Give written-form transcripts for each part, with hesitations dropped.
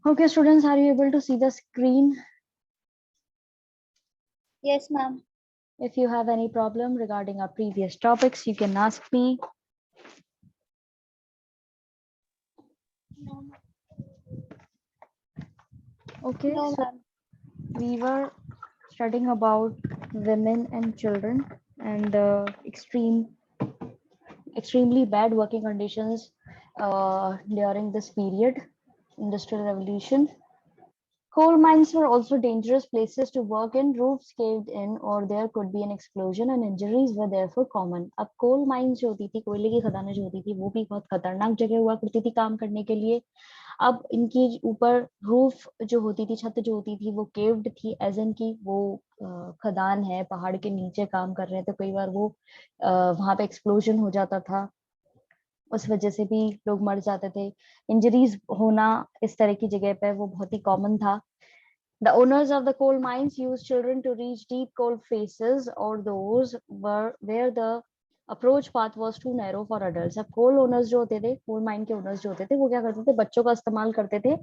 Okay, students, are you able to see the screen? Yes, ma'am. If you have any problem regarding our previous topics, you can ask me. Okay, No, so ma'am. we were studying about women and children and extremely bad working conditions during this period, Industrial Revolution. Coal mines were also dangerous places to work in. Roofs caved in or there could be an explosion and injuries were therefore common. अब coal mines जो होती थी, कोयले की खदानें जो होती थी, वो भी बहुत खतरनाक जगह हुआ करती थी काम करने के लिए. अब इनकी ऊपर रूफ जो होती थी, छत जो होती थी, वो केव्ड थी, एज इन की वो खदान है, पहाड़ के नीचे काम कर रहे हैं, तो कई बार वो वहां पे एक्सप्लोजन हो जाता था, उस वजह से भी लोग मर जाते थे. इंजरीज होना इस तरह की जगह पे वो बहुत ही कॉमन था. The owners of the coal mines used children to reach deep coal faces or those were where the approach path was too narrow for adults. अब coal owners जो होते थे, coal mine के owners जो होते थे, वो क्या करते थे, बच्चों का इस्तेमाल करते थे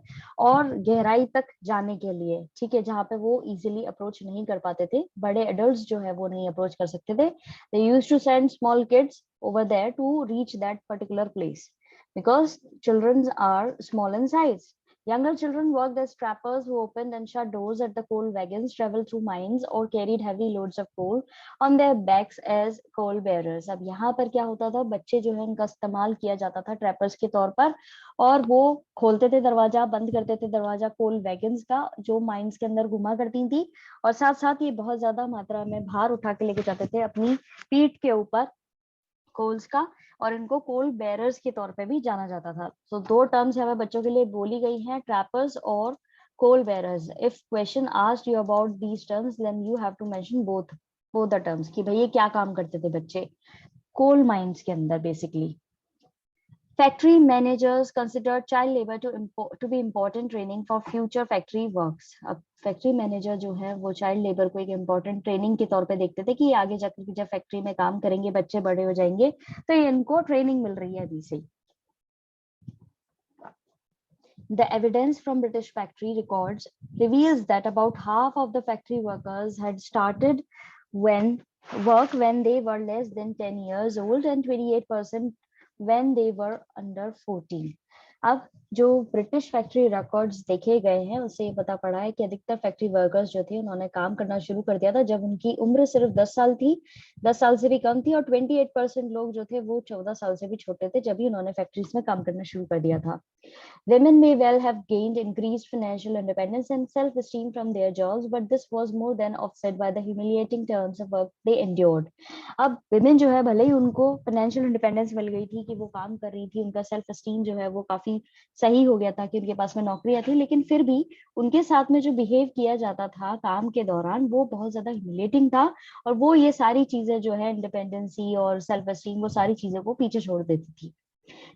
और गहराई तक जाने के लिए, ठीक है, जहाँ पे वो easily approach नहीं कर पाते थे, बड़े adults जो है वो नहीं approach कर सकते थे. They used to send small kids over there to reach that particular place because children are small in size. Younger children worked as trappers who opened and shut doors at the coal wagons, traveled through mines, or carried heavy loads of coal on their backs as coal bearers. अब यहाँ पर क्या होता था, बच्चे जो है उनका इस्तेमाल किया जाता था ट्रैपर्स के तौर पर, और वो खोलते थे दरवाजा, बंद करते थे दरवाजा कोल वैगन्स का जो माइंस के अंदर घुमा करती थी, और साथ साथ ये बहुत ज्यादा मात्रा में भार उठा के लेके जाते थे अपनी पीठ के ऊपर कोल्स का, और इनको कोल बेरर्स के तौर पे भी जाना जाता था. सो दो टर्म्स हमें बच्चों के लिए बोली गई हैं, ट्रैपर्स और coal bearers. If question asked you about these terms then you have to mention both the terms कि भाई ये क्या काम करते थे बच्चे कोल माइंस के अंदर basically. Factory managers considered child labor to be important training for future factory works. अब फैक्ट्री मैनेजर जो है वो चाइल्ड लेबर को एक इम्पोर्टेंट ट्रेनिंग के तौर पे देखते थे कि आगे जाकर जब फैक्ट्री में काम करेंगे, बच्चे बड़े हो जाएंगे, तो इनको ट्रेनिंग मिल रही है अभी से. The evidence from British factory records reveals that about half of the factory workers had started when when they were less than 10 years old and 28% when they were under 14. अब जो ब्रिटिश फैक्ट्री रिकॉर्ड्स देखे गए हैं उससे ये पता पड़ा है कि अधिकतर फैक्ट्री वर्कर्स जो थे उन्होंने काम करना शुरू कर दिया था जब उनकी उम्र सिर्फ 10 साल थी, 10 साल से भी कम थी, और 28% लोग जो थे वो 14 साल से भी छोटे थे जब भी उन्होंने फैक्ट्रीज में काम करना शुरू कर दिया था. Women may well have gained increased financial independence and self-esteem from their jobs, but this was more than offset by the humiliating terms of work they endured. अब women जो है भले ही उनको financial independence मिल गई थी कि वो काम कर रही थी, उनका self esteem जो है वो काफी सही हो गया था कि उनके पास में नौकरियां थी, लेकिन फिर भी उनके साथ में जो बिहेव किया जाता था काम के दौरान वो बहुत ज्यादा ह्यूमिलेटिंग था, और वो ये सारी चीजें जो है इंडिपेंडेंसी और सेल्फ एस्टीम वो सारी चीजों को पीछे छोड़ देती थी.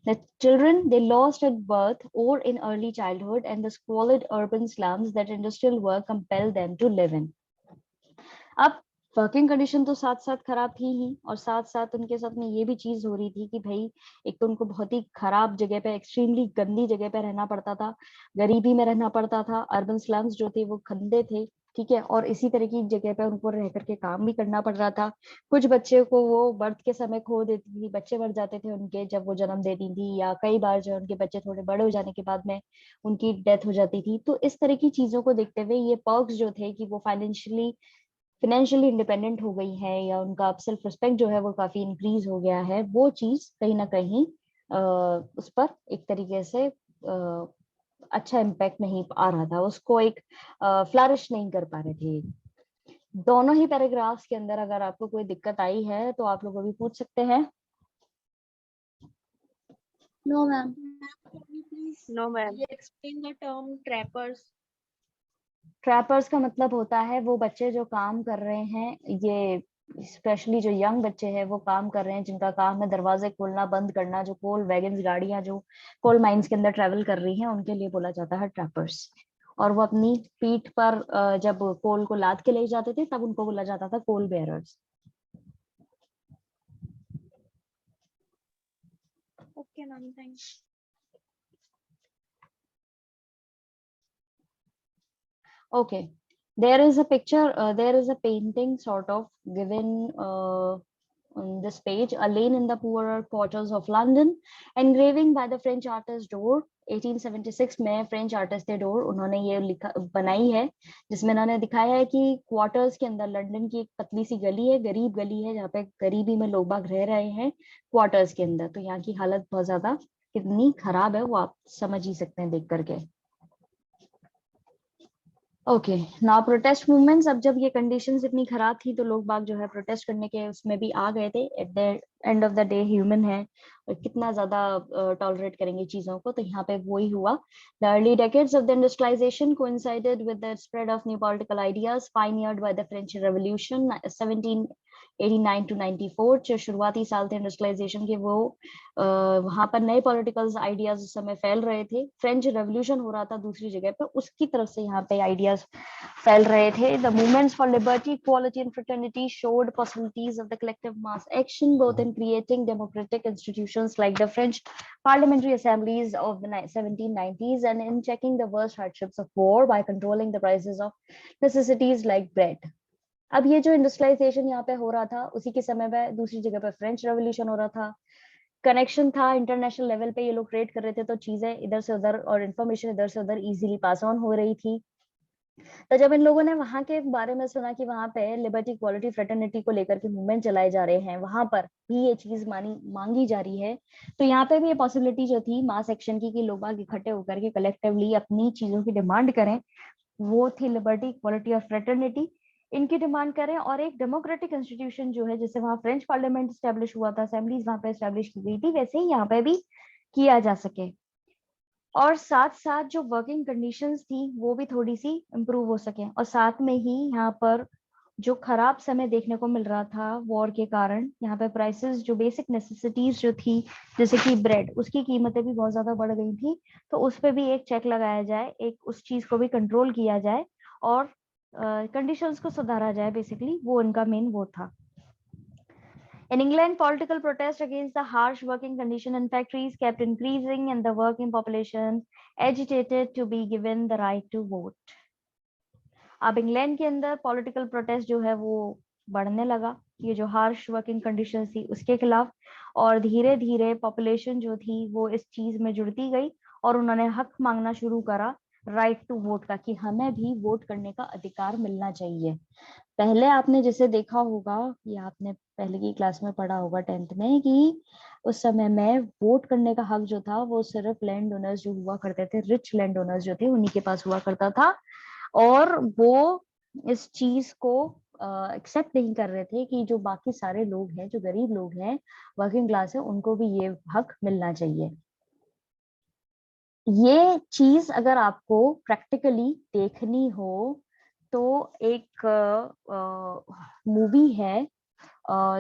The children they lost at birth or in early childhood and the squalid urban slums that industrial work compelled them to live in. अब वर्किंग कंडीशन तो साथ साथ खराब थी ही, और साथ साथ उनके साथ में ये भी चीज हो रही थी कि भाई एक तो उनको बहुत ही खराब जगह पे, एक्सट्रीमली गंदी जगह पे रहना पड़ता था, गरीबी में रहना पड़ता था, अर्बन स्लम्स जो थे वो गंदे थे, ठीक है, और इसी तरह की जगह पे उनको रह करके काम भी करना पड़ रहा था. कुछ बच्चे को वो बर्थ के समय खो देती थी, बच्चे मर जाते थे उनके जब वो जन्म देती थी, या कई बार जो उनके बच्चे थोड़े बड़े हो जाने के बाद में उनकी डेथ हो जाती थी. तो इस तरह की चीजों को देखते हुए ये पर्क्स जो थे कि वो फाइनेंशियली इंडिपेंडेंट हो गई है, या उनका सेल्फ रिस्पेक्ट जो है वो काफी इंक्रीज हो गया है, वो चीज कहीं ना कहीं उस पर एक तरीके से अच्छा इम्पैक्ट नहीं आ रहा था, उसको एक फ्लरिश नहीं कर पा रहे थे. दोनों ही पैराग्राफ्स के अंदर अगर आपको कोई दिक्कत आई है तो आप लोग अभी पूछ सकते हैं. No, ma'am. Can you please No, ma'am. explain the term trappers? Trappers का मतलब होता है वो बच्चे जो काम कर रहे हैं, ये स्पेशली जो यंग बच्चे हैं वो काम कर रहे हैं जिनका काम है दरवाजे खोलना बंद करना, जो कोल वैगन्स गाड़ियां जो कोल माइंस के अंदर ट्रेवल कर रही हैं उनके लिए बोला जाता है ट्रैपर्स. और वो अपनी पीठ पर जब कोल को लाद के ले जाते थे तब उनको बोला जाता था कोल bearers. Okay, ma'am. Thanks. Okay, there is a picture, there is a painting sort of given on this page, a lane in the poorer quarters of London, engraving by the French artist Dore. 1876 में French artist थे door, उन्होंने ये लिखा बनाई है, जिसमें उन्होंने दिखाया है कि क्वार्टर्स के अंदर लंदन की एक पतली सी गली है, गरीब गली है, जहाँ पे गरीबी में लोग बाग रह रहे हैं क्वार्टर्स के अंदर। तो यहाँ की हालत बहुत ज्यादा कितनी खराब है वो आप समझ ही सकते हैं देख करके। Okay, now protest movements. अब जब ये कंडीशंस इतनी खराब थी तो लोग बाग जो है प्रोटेस्ट करने के उसमें भी आ गए थे। At the end of the day human है और कितना ज्यादा टॉलरेट करेंगे चीजों को, तो यहाँ पे वही हुआ। The early decades of the industrialization coincided with the spread of new political ideas pioneered by the French revolution 1789 to 94। जो शुरुआती साल थे इंडस्ट्रियलाइजेशन के, वो वहां पर नए पॉलिटिकल आइडियाज उस समय फैल रहे थे। फ्रेंच रेवोल्यूशन हो रहा था दूसरी जगह पे, उसकी तरफ से यहाँ पे आइडियाज फैल रहे थे। The movements for liberty, equality and fraternity showed possibilities of the collective mass action both in creating democratic institutions like the French parliamentary assemblies of the 1790s and in checking the worst hardships of war by controlling the prices of necessities like bread. अब ये जो industrialisation यहाँ पे हो रहा था, उसी के समय पे दूसरी जगह पे फ्रेंच रेवोल्यूशन हो रहा था। कनेक्शन था इंटरनेशनल लेवल पे, ये लोग ट्रेड कर रहे थे, तो चीजें इधर से उधर और इन्फॉर्मेशन इधर से उधर इजीली पास ऑन हो रही थी। तो जब इन लोगों ने वहां के बारे में सुना कि वहां पे लिबर्टी, इक्वालिटी, फ्रेटर्निटी को लेकर के मूवमेंट चलाए जा रहे हैं, वहां पर भी ये चीज मांगी जा रही है, तो यहाँ पे भी ये पॉसिबिलिटी जो थी मास एक्शन की कि लोग बाग इकट्ठे होकर के कलेक्टिवली अपनी चीजों की डिमांड करें, वो थी लिबर्टी, इक्वालिटी और फ्रेटर्निटी। इनकी डिमांड करें और एक डेमोक्रेटिक इंस्टीट्यूशन जो है, जैसे वहां फ्रेंच पार्लियामेंट स्टैब्लिश हुआ था, असेंबलीज वहां पे स्टैब्लिश की गई थी, वैसे ही यहाँ पे भी किया जा सके। और साथ साथ जो वर्किंग कंडीशंस थी वो भी थोड़ी सी इम्प्रूव हो सके। और साथ में ही यहाँ पर जो खराब समय देखने को मिल रहा था वॉर के कारण, यहाँ पे प्राइसेस, जो बेसिक नेसेसिटीज जो थी जैसे कि ब्रेड, उसकी कीमतें भी बहुत ज्यादा बढ़ गई थी। तो उस पर भी एक चेक लगाया जाए, एक उस चीज को भी कंट्रोल किया जाए और कंडीशंस को सुधारा जाए, बेसिकली वो इनका मेन वो था। In England, political protest against the harsh working condition in factories kept increasing and the working population agitated to be given the right to vote. अब इंग्लैंड के अंदर पॉलिटिकल प्रोटेस्ट जो है वो बढ़ने लगा, ये जो हार्श वर्किंग कंडीशन थी उसके खिलाफ, और धीरे धीरे पॉपुलेशन जो थी वो इस चीज में जुड़ती गई और उन्होंने हक मांगना शुरू करा राइट टू वोट का, कि हमें भी वोट करने का अधिकार मिलना चाहिए। पहले आपने जैसे देखा होगा, या आपने पहले की क्लास में पढ़ा होगा 10th में, कि उस समय में वोट करने का हक जो था वो सिर्फ लैंड ओनर्स जो हुआ करते थे, रिच लैंड ओनर्स जो थे, उन्हीं के पास हुआ करता था। और वो इस चीज को एक्सेप्ट नहीं कर रहे थे कि जो बाकी सारे लोग हैं, जो गरीब लोग हैं, वर्किंग क्लास है, उनको भी ये हक मिलना चाहिए। ये चीज अगर आपको प्रैक्टिकली देखनी हो तो एक मूवी है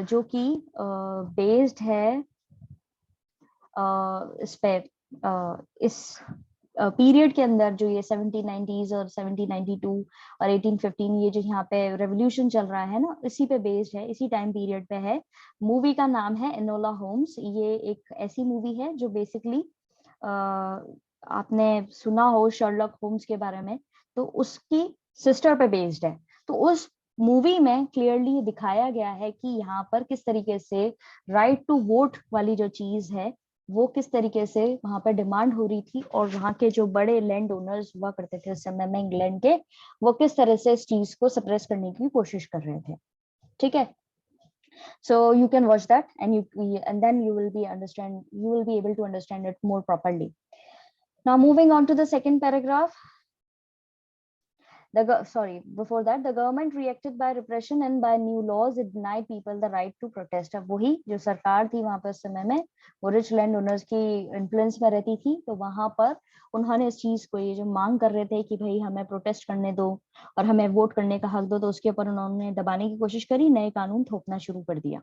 जो कि बेस्ड है इस पे, इस पीरियड के अंदर, जो ये 1790s और 1792 और 1815, ये जो यहाँ पे रेवोल्यूशन चल रहा है ना, इसी पे बेस्ड है, इसी टाइम पीरियड पे है। मूवी का नाम है एनोला होम्स। ये एक ऐसी मूवी है जो बेसिकली आपने सुना हो शर्लॉक होम्स के बारे में, तो उसकी सिस्टर पे बेस्ड है। तो उस मूवी में क्लियरली दिखाया गया है कि यहाँ पर किस तरीके से राइट टू वोट वाली जो चीज है वो किस तरीके से वहां पर डिमांड हो रही थी, और वहां के जो बड़े लैंड ओनर्स हुआ करते थे उस समय में इंग्लैंड के, वो किस तरह से इस चीज को सप्रेस करने की कोशिश कर रहे थे। ठीक है, so you can watch that and then you will be able to understand it more properly. Now moving on to the second paragraph. Before that, the government reacted by repression and by new laws it denied people the right to protest. अब वही जो सरकार थी वहां पर उस समय में, वो रिच लैंड ओनर्स की इन्फ्लुएंस में रहती थी, तो वहां पर उन्होंने इस चीज को, ये जो मांग कर रहे थे कि भाई हमें प्रोटेस्ट करने दो और हमें वोट करने का हक दो, तो उसके ऊपर उन्होंने दबाने की कोशिश करी, नए कानून थोपना शुरू कर दिया।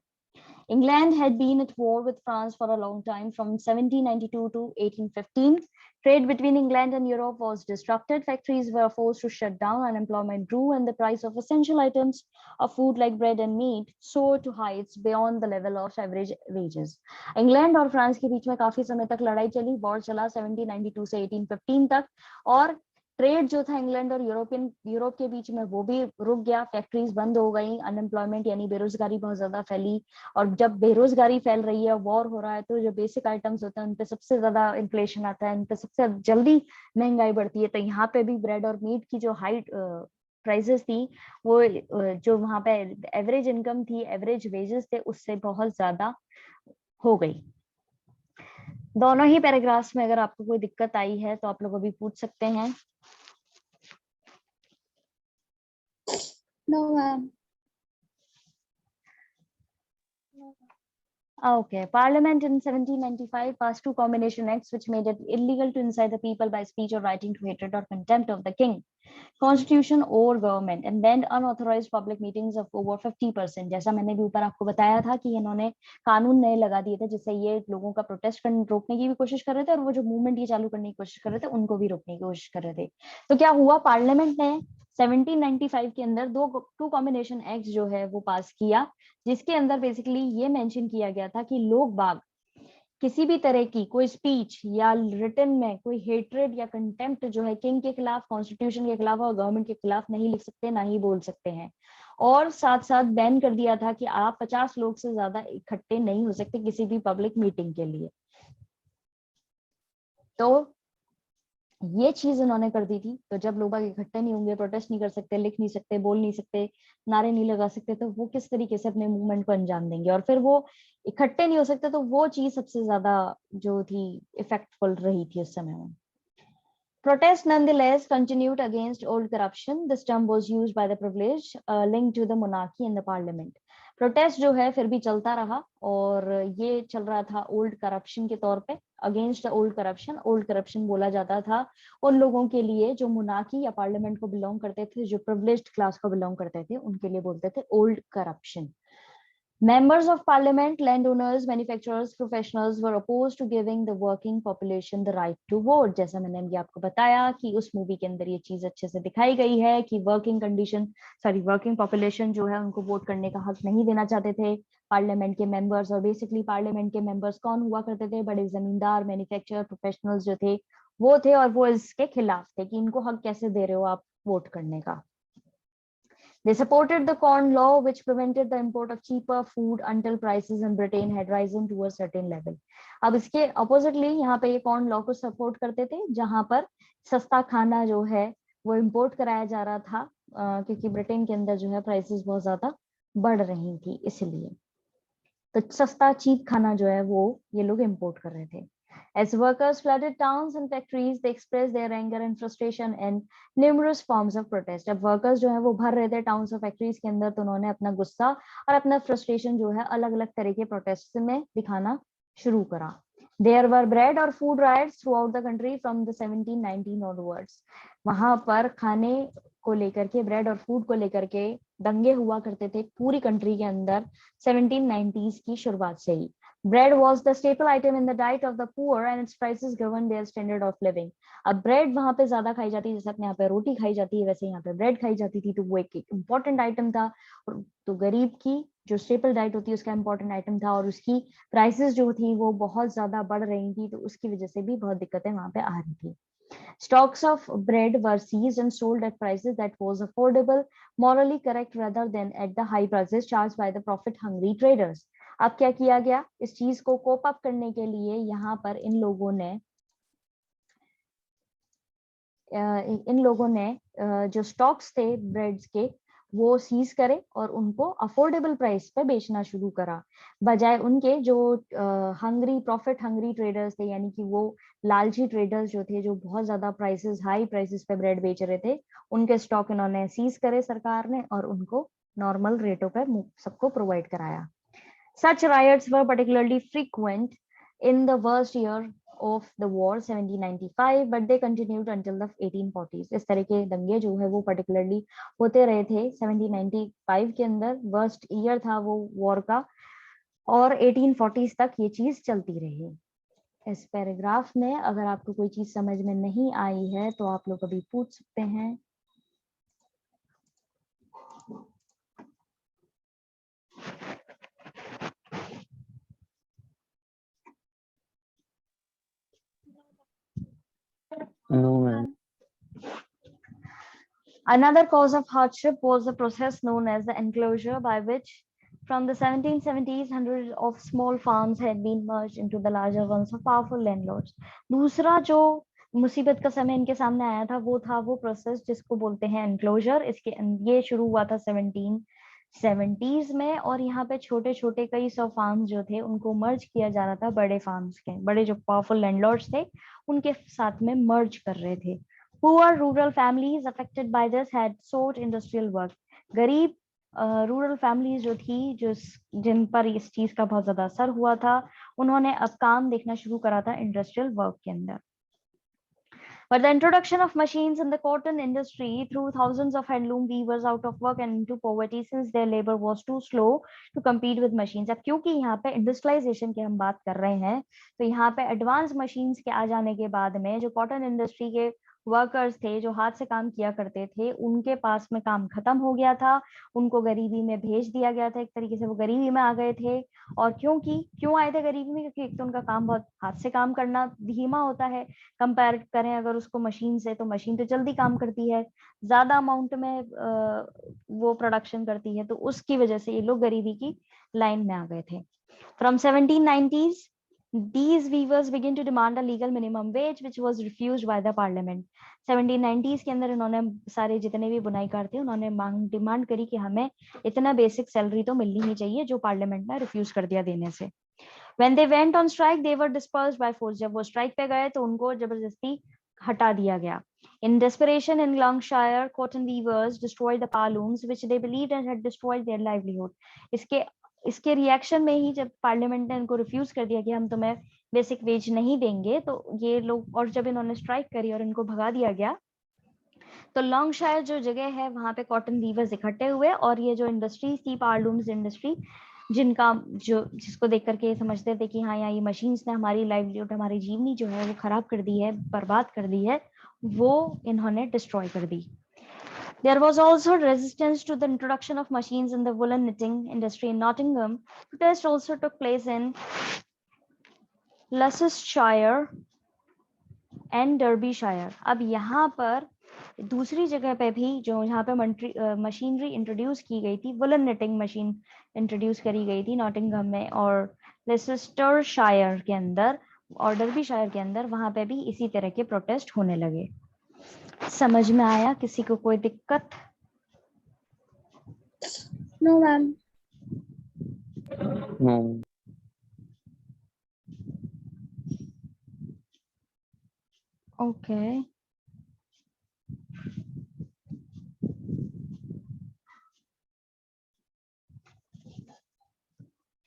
England had been at war with France for a long time, from 1792 to 1815. Trade between England and Europe was disrupted, factories were forced to shut down, unemployment grew, and the price of essential items of food like bread and meat soared to heights beyond the level of average wages. England और France के बीच में काफी समय तक लड़ाई चली, war चला 1792 से 1815 तक, और ट्रेड जो था इंग्लैंड और यूरोप के बीच में वो भी रुक गया, फैक्ट्रीज बंद हो गई, अनएम्प्लॉयमेंट यानी बेरोजगारी बहुत ज्यादा फैली। और जब बेरोजगारी फैल रही है, वॉर हो रहा है, तो जो बेसिक आइटम्स होते हैं उन पे सबसे ज्यादा इन्फ्लेशन आता है, उन पे सबसे जल्दी महंगाई बढ़ती है। तो यहाँ पे भी ब्रेड और मीट की जो हाई प्राइसेस थी, वो जो वहां पे एवरेज इनकम थी, एवरेज वेजेस थे, उससे बहुत ज्यादा हो गई। दोनों ही पैराग्राफ्स में अगर आपको कोई दिक्कत आई है तो आप लोग अभी पूछ सकते हैं। No, ma'am. Okay. Parliament in 1795 passed two combination acts which made it illegal to incite the people by speech or writing to hatred or contempt of the king, constitution or government, and banned unauthorized public meetings of over 50%। जैसा मैंने भी ऊपर आपको बताया था कि इन्होंने कानून नए लगा दिए थे जिससे ये लोगों का प्रोटेस्ट रोकने की भी कोशिश कर रहे थे, और वो जो मूवमेंट ये चालू करने की कोशिश कर रहे थे उनको भी रोकने की कोशिश कर रहे थे। तो क्या हुआ, पार्लियामेंट ने 1795 के अंदर टू कॉम्बिनेशन एक्ट जो है वो पास किया, जिसके अंदर बेसिकली ये मेंशन किया गया था कि लोग बाग किसी भी तरह की कोई स्पीच या रिटन में कोई हेट्रेड या कंटेम्प्ट जो है किंग के खिलाफ, कॉन्स्टिट्यूशन के खिलाफ और गवर्नमेंट के खिलाफ नहीं लिख सकते, ना ही बोल सकते हैं। और साथ साथ बैन कर दिया था कि आप 50 लोग से ज्यादा इकट्ठे नहीं हो सकते किसी भी पब्लिक मीटिंग के लिए। तो ये चीज इन्होंने कर दी थी। तो जब लोग इकट्ठे नहीं होंगे, प्रोटेस्ट नहीं कर सकते, लिख नहीं सकते, बोल नहीं सकते, नारे नहीं लगा सकते, तो वो किस तरीके से अपने मूवमेंट को अंजाम देंगे। और फिर वो इकट्ठे नहीं हो सकते, तो वो चीज सबसे ज्यादा जो थी इफेक्टफुल रही थी उस समय में। Protest nonetheless continued against old corruption. This term was used by the privileged linked to the monarchy and the parliament. Protest जो है फिर भी चलता रहा, और ये चल रहा था ओल्ड करप्शन के तौर पे, against old corruption. Old corruption बोला जाता था उन लोगों के लिए जो मोनार्की या पार्लियामेंट को बिलोंग करते थे, जो प्रिविलेज्ड क्लास को बिलोंग करते थे, उनके लिए बोलते थे old corruption. Members of parliament, landowners, manufacturers, professionals were opposed to giving the working population the right to vote। जैसा मैंने अभी आपको बताया कि उस मूवी के अंदर ये चीज अच्छे से दिखाई गई है कि वर्किंग पॉपुलेशन जो है उनको वोट करने का हक नहीं देना चाहते थे पार्लियामेंट के मेंबर्स। और बेसिकली पार्लियामेंट के मेंबर्स कौन हुआ करते थे, बड़े जमींदार, मैन्युफैक्चरर, प्रोफेशनल्स जो थे वो थे, और वो इसके खिलाफ थे कि इनको हक कैसे दे रहे हो आप वोट करने का। They supported the Corn Law, which prevented the import of cheaper food until prices in Britain had risen to a certain level। अब इसके oppositely यहाँ पे ये Corn Law को support करते थे, जहाँ पर सस्ता खाना जो है वो import कराया जा रहा था, क्योंकि ब्रिटेन के अंदर जो है prices बहुत ज्यादा बढ़ रही थी, इसलिए तो सस्ता चीप खाना जो है वो ये लोग import कर रहे थे। As workers flooded towns and factories, they expressed their anger and frustration in numerous forms of protest। अब workers जो है वो भर रहे थे टाउन्स और फैक्ट्रीज के अंदर, तो उन्होंने अपना गुस्सा और अपना फ्रस्ट्रेशन जो है अलग अलग तरह के प्रोटेस्ट में दिखाना शुरू करा। There were bread or food riots throughout the country from the 1719 onwards। वहां पर खाने को लेकर के, ब्रेड और फूड को लेकर के दंगे हुआ करते थे पूरी कंट्री के अंदर 1790s की शुरुआत से ही। Bread was the staple item in the diet of the poor and its prices governed their standard of living। अब ब्रेड वहां पे ज्यादा खाई जाती है, जैसे अपने यहाँ पे रोटी खाई जाती है वैसे यहाँ पे ब्रेड खाई जाती थी, तो वो एक इम्पोर्टेंट आइटम था। तो गरीब की जो स्टेपल डाइट होती है उसका इम्पोर्टेंट आइटम था, और उसकी प्राइसेस जो थी वो बहुत ज्यादा बढ़ रही थी, तो उसकी वजह से भी बहुत दिक्कतें वहां पे आ रही थी। Stocks of bread were seized and sold at prices that was affordable, morally correct rather than at the high prices charged by the profit-hungry traders। अब क्या किया गया, इस चीज को कोप अप करने के लिए यहाँ पर इन लोगों ने जो स्टॉक्स थे ब्रेड्स के वो सीज करे और उनको अफोर्डेबल प्राइस पे बेचना शुरू करा, बजाय उनके जो प्रॉफिट हंग्री ट्रेडर्स थे, यानी कि वो लालची ट्रेडर्स जो थे, जो बहुत ज्यादा हाई प्राइसेस पे ब्रेड बेच रहे थे, उनके स्टॉक इन्होंने सीज करे सरकार ने, और उनको नॉर्मल रेटों पे सबको प्रोवाइड कराया। Such riots were particularly frequent in the worst year of the war 1795, but they continued until the 1840s। इस तरह के दंगे जो है वो particularly होते रहे थे 1795 के अंदर, वर्स्ट ईयर था वो वॉर का, और 1840s तक ये चीज चलती रही। इस पैराग्राफ में अगर आपको कोई चीज समझ में नहीं आई है तो आप लोग अभी पूछ सकते हैं। No, ma'am. Another cause of hardship was the process known as the enclosure, by which from the 1770s hundreds of small farms had been merged into the larger ones of powerful landlords. दूसरा जो मुसीबत का समय इनके सामने आया था वो था वो प्रोसेस जिसको बोलते हैं एनक्लोजर। ये शुरू हुआ था 1770s में, और यहाँ पे छोटे छोटे कई सौ फार्म्स जो थे उनको मर्ज किया जा रहा था बड़े फार्म्स के, बड़े जो पावरफुल लैंडलॉर्ड्स थे उनके साथ में मर्ज कर रहे थे। Poor rural families affected by this had sought industrial work. गरीब रूरल फैमिलीज जो थी, जिन पर इस चीज का बहुत ज्यादा असर हुआ था, उन्होंने अब काम देखना शुरू करा था इंडस्ट्रियल वर्क के अंदर। But the introduction of machines in the cotton industry threw thousands of handloom weavers out of work and into poverty since their labor was too slow to compete with machines. अब क्योंकि यहाँ पे industrialisation की हम बात कर रहे हैं, तो यहाँ पे एडवांस मशीन्स के आ जाने के बाद में जो कॉटन इंडस्ट्री के वर्कर्स थे जो हाथ से काम किया करते थे, उनके पास में काम खत्म हो गया था, उनको गरीबी में भेज दिया गया था। एक तरीके से वो गरीबी में आ गए थे। और क्यों आए थे गरीबी में? क्योंकि एक तो उनका काम बहुत हाथ से काम करना धीमा होता है, कंपेयर करें अगर उसको मशीन से, तो मशीन तो जल्दी काम करती है, ज्यादा अमाउंट में वो प्रोडक्शन करती है, तो उसकी वजह से ये लोग गरीबी की लाइन में आ गए थे। From 1790s, these weavers begin to demand a legal minimum wage, which was refused by the parliament. 1790s के अंदर इन्होंने सारे जितने भी बुनाईकार थे उन्होंने डिमांड करी कि हमें इतना बेसिक सैलरी तो मिलनी ही चाहिए, जो पार्लियामेंट ने रिफ्यूज कर दिया देने से। When they went on strike, they were dispersed by force. जब वो स्ट्राइक पे गए तो उनको जबरदस्ती हटा दिया गया। In desperation in Lancashire, cotton weavers destroyed the power looms, which they believed had destroyed their livelihood. इसके रिएक्शन में ही जब पार्लियामेंट ने इनको रिफ्यूज कर दिया कि हम तुम्हें बेसिक वेज नहीं देंगे, तो ये लोग, और जब इन्होंने स्ट्राइक करी और इनको भगा दिया गया, तो लॉन्गशायर जो जगह है वहां पे कॉटन वीवर्स इकट्ठे हुए, और ये जो इंडस्ट्रीज थी, पावरलूम्स इंडस्ट्री, जिसको देख करके समझते थे कि हाँ, यहाँ ये मशीन्स ने हमारी लाइवलीहुड, हमारी जीवनी जो है वो खराब कर दी है, बर्बाद कर दी है, वो इन्होंने डिस्ट्रॉय कर दी। There was also resistance to the introduction of machines in the woolen knitting industry in Nottingham. Protests also took place in Leicestershire and Derbyshire. अब यहाँ पर दूसरी जगह पे भी जो यहाँ पे मशीनरी इंट्रोड्यूस की गई थी, वुलन निटिंग मशीन इंट्रोड्यूस करी गई थी नॉटिंघम में और लेसेस्टरशायर के अंदर और डर्बीशायर के अंदर, वहां पे भी इसी तरह के प्रोटेस्ट होने लगे। समझ में आया? किसी को कोई दिक्कत? No ma'am. Okay,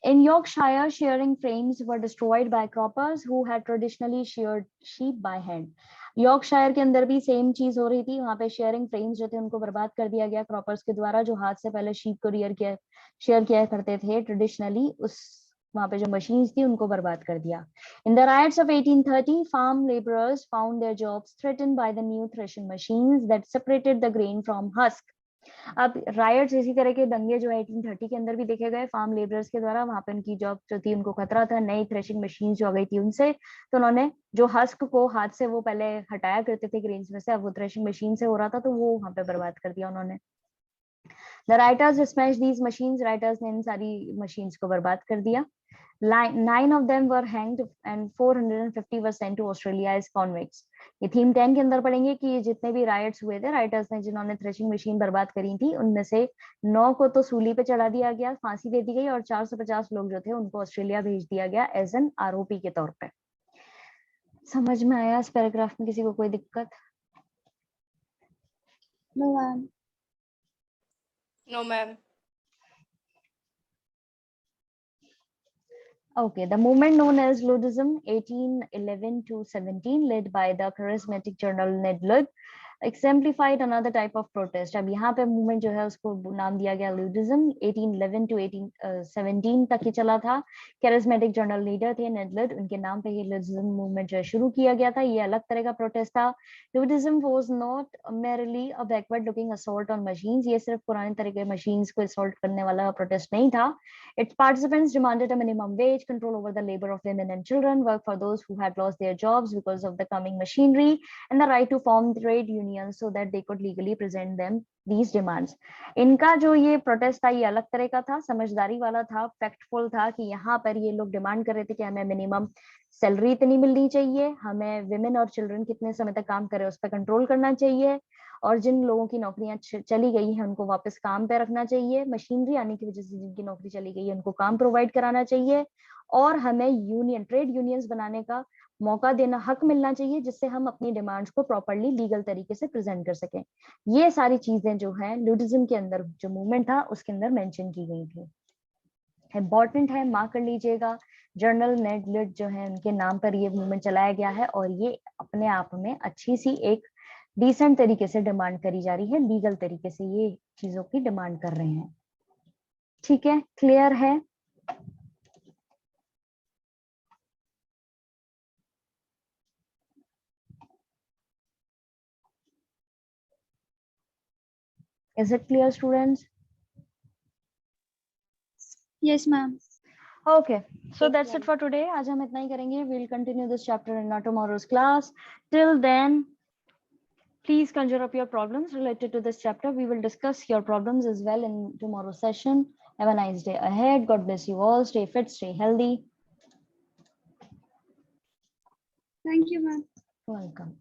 In Yorkshire, shearing frames were destroyed by croppers who had traditionally sheared sheep by hand. Yorkshire के अंदर भी सेम चीज हो रही थी, वहां पे शेयरिंग फ्रेम्स जो थे उनको बर्बाद कर दिया गया क्रॉपर्स के द्वारा, जो हाथ से पहले शीप को शेयर किया करते थे ट्रेडिशनली। उस वहां पे जो मशीन्स थी उनको बर्बाद कर दिया। In the riots of 1830, farm laborers found their jobs threatened by the new threshing machines that separated the grain from husk. अब रायट्स, इसी तरह के दंगे जो 1830 के अंदर भी देखे गए फार्म लेबरर्स के द्वारा, वहां पे उनकी जॉब जो थी उनको खतरा था नई थ्रेशिंग मशीन जो आ गई थी उनसे, तो उन्होंने जो हस्क को हाथ से वो पहले हटाया करते थे ग्रेन्स में से, अब वो थ्रेशिंग मशीन से हो रहा था, तो वो वहां पे बर्बाद कर दिया उन्होंने। The writers smashed these machines. Writers ने इन सारी मशीन्स को बर्बाद कर दिया। 9 of them were hanged and 450 were sent to Australia as convicts. ये थीम 10 के अंदर पढ़ेंगे कि ये जितने भी राइट्स हुए थे, राइटर्स ने जिन्होंने थ्रेशिंग मशीन बर्बाद करी थी, उनमें से 9 को तो सूली पे चढ़ा दिया गया, फांसी दे दी गई, और 450 लोग जो थे उनको ऑस्ट्रेलिया भेज दिया गया एज एन आरोपी के तौर पे। समझ में आया इस पैराग्राफ में? किसी को कोई दिक्कत? No ma'am. No, ma'am. Okay, the movement known as Luddism, 1811 to 17, led by the charismatic General Ned Ludd, exemplified another type of protest. अब यहाँ पे मूवमेंट जो है उसको नाम दिया गया लुडिज्म। 1811 to 1817 तक ही चला था। कैरिस्मेटिक जनरल लीडर थे नेड लुड, उनके नाम पे ही लुडिज्म मूवमेंट जो है शुरू किया गया था। ये अलग तरह का प्रोटेस्ट था। Luddism was not merely a backward looking assault on machines. ये सिर्फ पुराने तरह के मशीन्स को असॉल्ट करने वाला प्रोटेस्ट नहीं था। Its participants demanded a minimum wage, control over the labor of women and children, work for those who had lost their jobs because of the coming machinery, and the right to form trade unions unions so that they could legally present them these demands. इनका जो ये protest था ये अलग तरह का था, समझदारी वाला था, फैक्टफुल था कि यहाँ पर ये लोग डिमांड कर रहे थे कि हमें मिनिमम सैलरी इतनी मिलनी चाहिए, हमें विमेन और चिल्ड्रन कितने समय तक काम करे उस पर कंट्रोल करना चाहिए, और जिन लोगों की नौकरियां चली गई हैं उनको वापस काम पे रखना चाहिए, मशीनरी आने की वजह से जिनकी नौकरी चली गई है उनको काम प्रोवाइड कराना चाहिए, और हमें यूनियन ट्रेड यूनियंस बनाने का मौका देना, हक मिलना चाहिए, जिससे हम अपनी डिमांड्स को प्रॉपर्ली लीगल तरीके से प्रेजेंट कर सकें। ये सारी चीजें जो है लुडिज्म के अंदर जो मूवमेंट था उसके अंदर मेंशन की गई थी। इम्पॉर्टेंट है, मार्क कर लीजिएगा, जनरल नेड लिड जो है उनके नाम पर ये मूवमेंट चलाया गया है, और ये अपने आप में अच्छी सी एक डिसेंट तरीके से डिमांड करी जा रही है, लीगल तरीके से ये चीजों की डिमांड कर रहे हैं। ठीक है, क्लियर है? Is it clear, students? Yes, ma'am. Okay, so Yes, that's ma'am. it for today. आज हम इतना ही करेंगे. We'll continue this chapter in our tomorrow's class. Till then, please conjure up your problems related to this chapter. We will discuss your problems as well in tomorrow's session. Have a nice day ahead. God bless you all. Stay fit, stay healthy. Thank you, ma'am. Welcome.